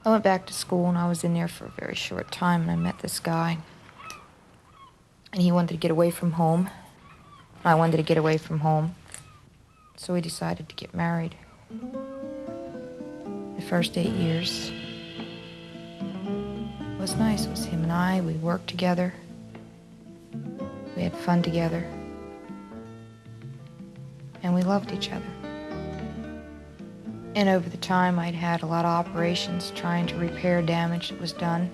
I went back to school, and I was in there for a very short time, and I met this guy. And he wanted to get away from home. I wanted to get away from home. So we decided to get married. The first 8 years was nice. It was him and I. We worked together. We had fun together. And we loved each other. And over the time, I'd had a lot of operations trying to repair damage that was done.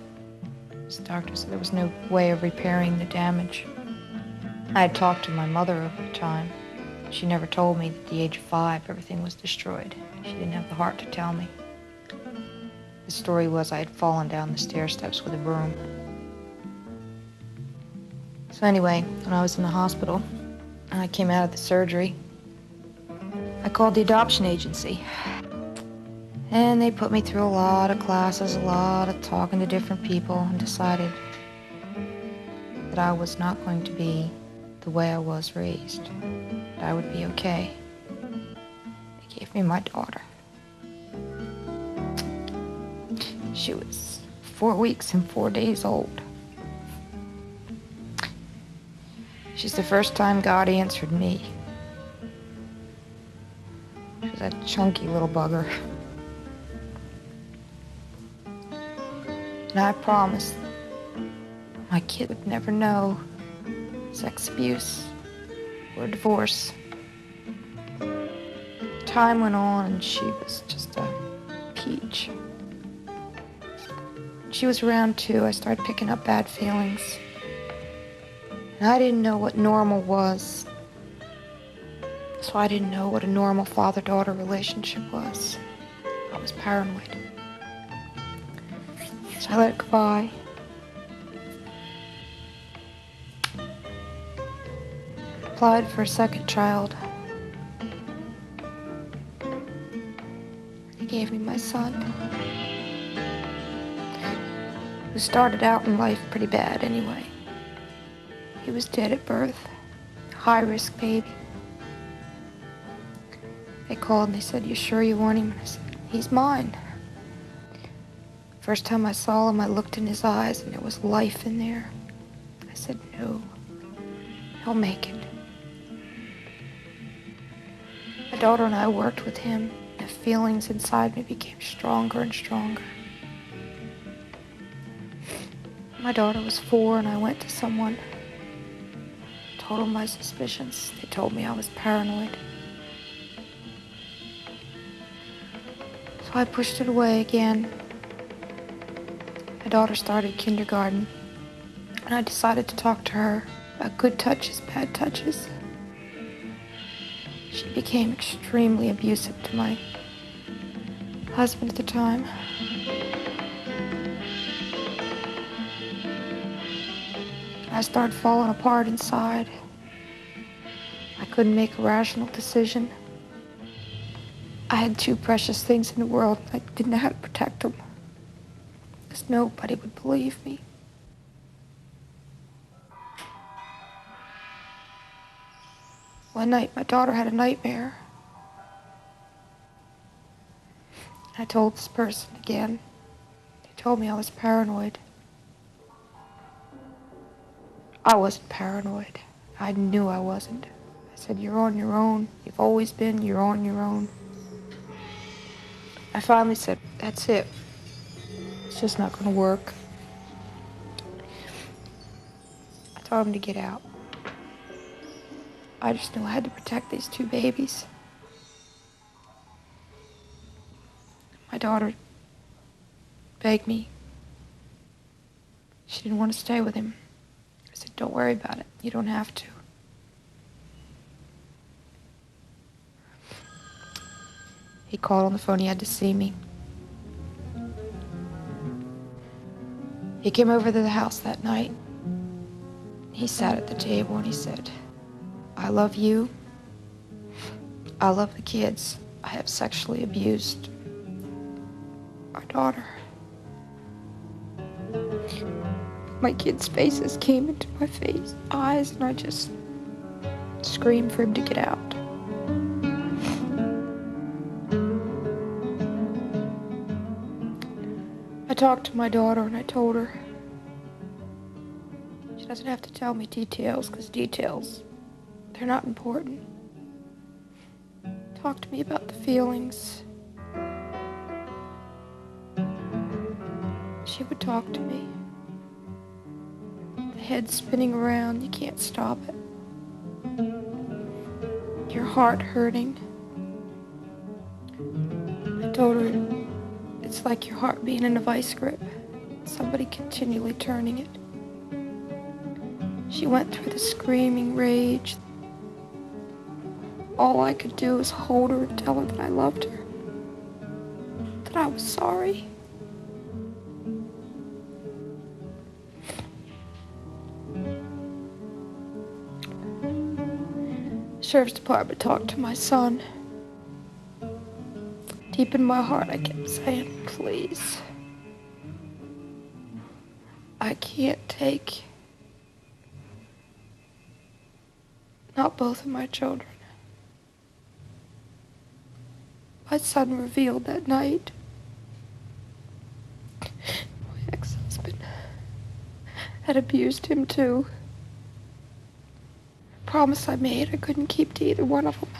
The doctor said there was no way of repairing the damage. I had talked to my mother over the time. She never told me that at the age of 5, everything was destroyed. She didn't have the heart to tell me. The story was I had fallen down the stair steps with a broom. So anyway, when I was in the hospital, and I came out of the surgery, I called the adoption agency. And they put me through a lot of classes, a lot of talking to different people, and decided that I was not going to be the way I was raised. That I would be okay. They gave me my daughter. She was 4 weeks and 4 days old. She's the first time God answered me. She was that chunky little bugger. And I promised my kid would never know sex abuse or divorce. Time went on, and she was just a peach. When she was around 2, I started picking up bad feelings. And I didn't know what normal was. So I didn't know what a normal father-daughter relationship was. I was paranoid. So I let it go by. Applied for a second child. He gave me my son, who started out in life pretty bad anyway. He was dead at birth, high-risk baby. They called and they said, "You sure you want him?" And I said, "He's mine." First time I saw him, I looked in his eyes and there was life in there. I said, "No, he'll make it." My daughter and I worked with him. The feelings inside me became stronger and stronger. My daughter was 4 and I went to someone, told them my suspicions. They told me I was paranoid. So I pushed it away again. My daughter started kindergarten, and I decided to talk to her about good touches, bad touches. She became extremely abusive to my husband at the time. I started falling apart inside. I couldn't make a rational decision. I had 2 precious things in the world, and I didn't know how to protect them, because nobody would believe me. One night, my daughter had a nightmare. I told this person again. They told me I was paranoid. I wasn't paranoid. I knew I wasn't. I said, "You're on your own. You've always been. You're on your own." I finally said, "That's it. It's just not going to work." I told him to get out. I just knew I had to protect these 2 babies. My daughter begged me. She didn't want to stay with him. I said, "Don't worry about it. You don't have to." He called on the phone. He had to see me. He came over to the house that night. He sat at the table and he said, "I love you. I love the kids. I have sexually abused our daughter." My kids' faces came into my eyes, and I just screamed for him to get out. I talked to my daughter and I told her she doesn't have to tell me details, because details, they're not important. Talk to me about the feelings. She would talk to me. The head spinning around, you can't stop it. Your heart hurting. I told her it's like your heart being in a vice grip, somebody continually turning it. She went through the screaming rage. All I could do was hold her and tell her that I loved her, that I was sorry. The sheriff's department talked to my son. Deep in my heart, I kept saying, please, I can't take not both of my children. My son revealed that night my ex-husband had abused him too. A promise I made I couldn't keep to either one of them.